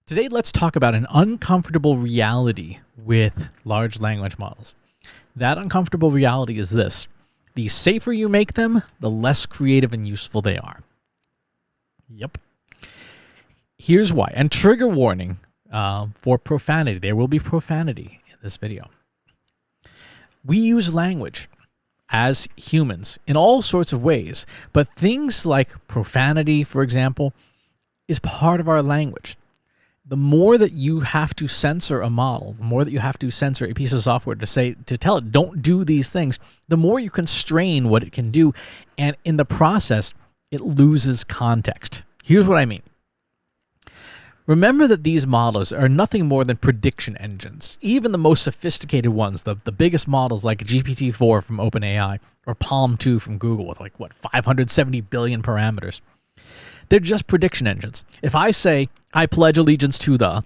Today, let's talk about an uncomfortable reality with large language models. That uncomfortable reality is this: the safer you make them, the less creative and useful they are. Yep. Here's why. And trigger warning for profanity. There will be profanity in this video. We use language as humans in all sorts of ways, but things like profanity, for example, is part of our language. The more that you have to censor a model, the more that you have to censor a piece of software to tell it don't do these things, the more you constrain what it can do, and in the process, it loses context. Here's what I mean. Remember that these models are nothing more than prediction engines. Even the most sophisticated ones, the biggest models like GPT-4 from OpenAI or Palm 2 from Google with 570 billion parameters. They're just prediction engines. If I say, I pledge allegiance to the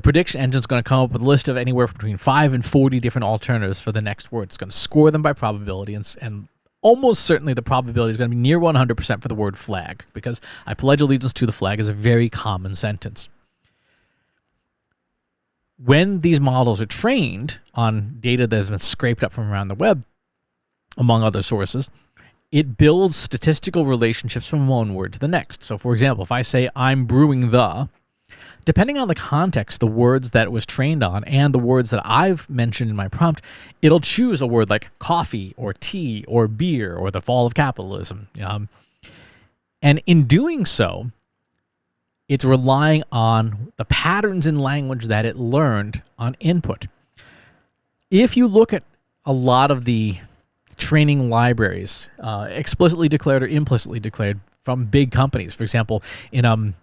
prediction engine is going to come up with a list of anywhere between 5 and 40 different alternatives for the next word. It's going to score them by probability, and almost certainly the probability is going to be near 100% for the word flag, because I pledge allegiance to the flag is a very common sentence. When these models are trained on data that has been scraped up from around the web, among other sources, it builds statistical relationships from one word to the next. So, for example, if I say, I'm brewing depending on the context, the words that it was trained on, and the words that I've mentioned in my prompt, it'll choose a word like coffee or tea or beer or the fall of capitalism. And in doing so, it's relying on the patterns in language that it learned on input. If you look at a lot of the training libraries, explicitly declared or implicitly declared from big companies. For example, in an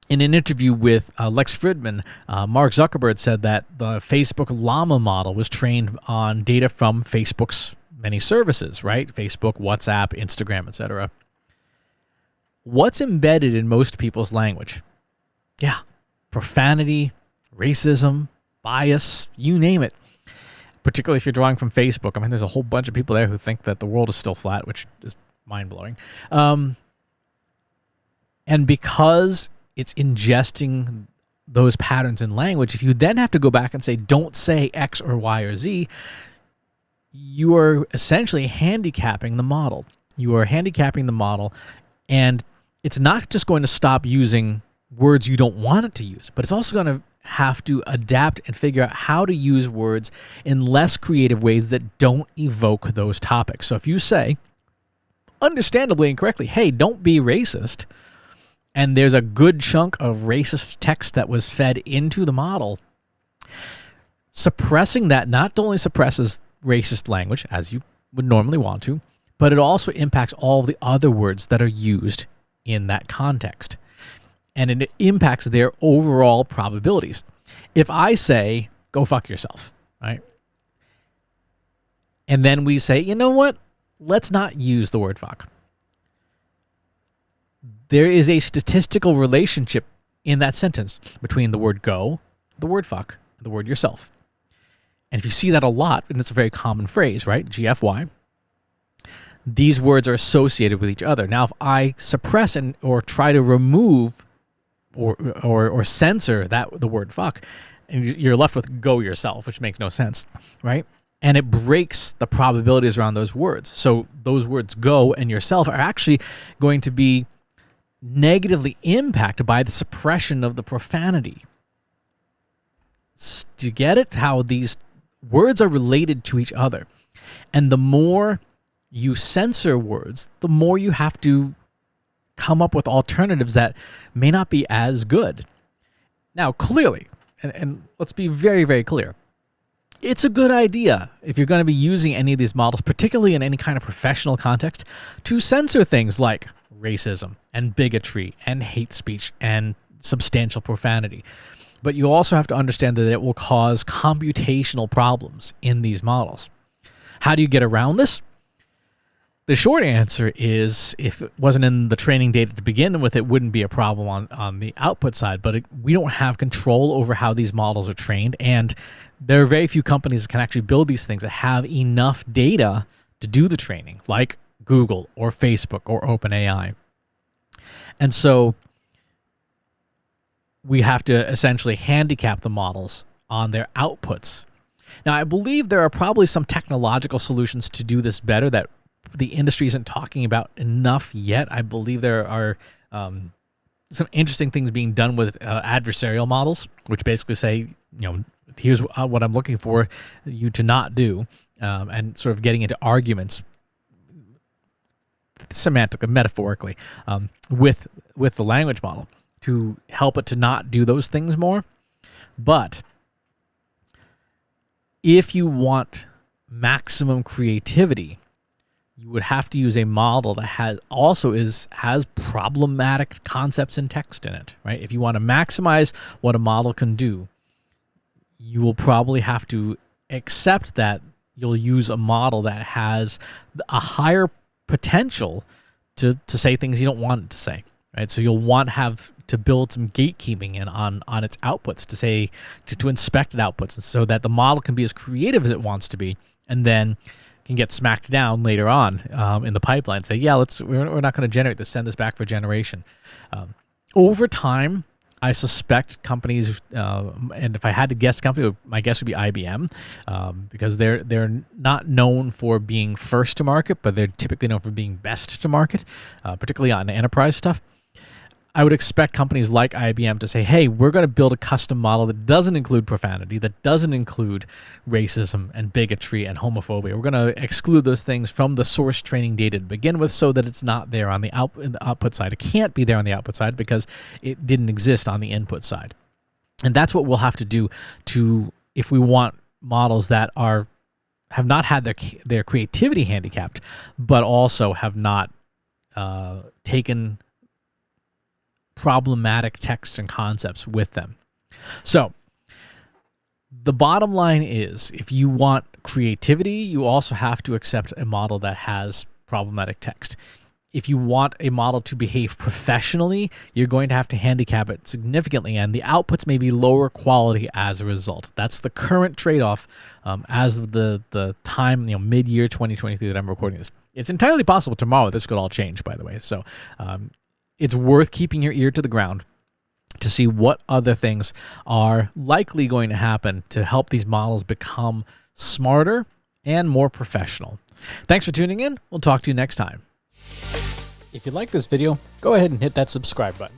interview with Lex Fridman, Mark Zuckerberg said that the Facebook Llama model was trained on data from Facebook's many services, right? Facebook, WhatsApp, Instagram, etc. What's embedded in most people's language? Yeah, profanity, racism, bias, you name it. Particularly if you're drawing from Facebook. I mean, there's a whole bunch of people there who think that the world is still flat, which is mind-blowing. And because it's ingesting those patterns in language, if you then have to go back and say, don't say X or Y or Z, you are essentially handicapping the model. You are handicapping the model, and it's not just going to stop using words you don't want it to use, but it's also going to have to adapt and figure out how to use words in less creative ways that don't evoke those topics. So if you say, understandably and correctly, hey, don't be racist, and there's a good chunk of racist text that was fed into the model, suppressing that not only suppresses racist language, as you would normally want to, but it also impacts all the other words that are used in that context. And it impacts their overall probabilities. If I say, go fuck yourself, right? And then we say, you know what? Let's not use the word fuck. There is a statistical relationship in that sentence between the word go, the word fuck, and the word yourself. And if you see that a lot, and it's a very common phrase, right? GFY. These words are associated with each other. Now, if I suppress or try to remove or censor the word fuck, and you're left with go yourself, which makes no sense, right? And it breaks the probabilities around those words. So those words go and yourself are actually going to be negatively impacted by the suppression of the profanity. Do you get it? How these words are related to each other. And the more you censor words, the more you have to come up with alternatives that may not be as good. Now, clearly, and let's be very, very clear, it's a good idea, if you're going to be using any of these models, particularly in any kind of professional context, to censor things like racism and bigotry and hate speech and substantial profanity. But you also have to understand that it will cause computational problems in these models. How do you get around this? The short answer is, if it wasn't in the training data to begin with, it wouldn't be a problem on the output side, but we don't have control over how these models are trained, and there are very few companies that can actually build these things that have enough data to do the training, like Google or Facebook or OpenAI. And so we have to essentially handicap the models on their outputs. Now, I believe there are probably some technological solutions to do this better that the industry isn't talking about enough yet. I believe there are some interesting things being done with adversarial models, which basically say, here's what I'm looking for you to not do, and sort of getting into arguments, semantically, metaphorically, with the language model to help it to not do those things more. But if you want maximum creativity, you would have to use a model that has problematic concepts and text in it, right? If you want to maximize what a model can do, you will probably have to accept that you'll use a model that has a higher potential to say things you don't want it to say, right? So you'll want to build some gatekeeping in on its outputs to say to inspect outputs, so that the model can be as creative as it wants to be, and then can get smacked down later on in the pipeline. Say, yeah, we're not going to generate this. Send this back for generation. Over time, I suspect companies, and if I had to guess company, my guess would be IBM, because they're not known for being first to market, but they're typically known for being best to market, particularly on enterprise stuff. I would expect companies like IBM to say, hey, we're going to build a custom model that doesn't include profanity, that doesn't include racism and bigotry and homophobia. We're going to exclude those things from the source training data to begin with, so that it's not there on the output side. It can't be there on the output side because it didn't exist on the input side. And that's what we'll have to do if we want models that have not had their creativity handicapped, but also have not taken problematic texts and concepts with them. So the bottom line is, if you want creativity, you also have to accept a model that has problematic text. If you want a model to behave professionally, you're going to have to handicap it significantly, and the outputs may be lower quality as a result. That's the current trade-off as of the time, mid-year 2023 that I'm recording this. It's entirely possible tomorrow this could all change, by the way. So it's worth keeping your ear to the ground to see what other things are likely going to happen to help these models become smarter and more professional. Thanks for tuning in. We'll talk to you next time. If you like this video, go ahead and hit that subscribe button.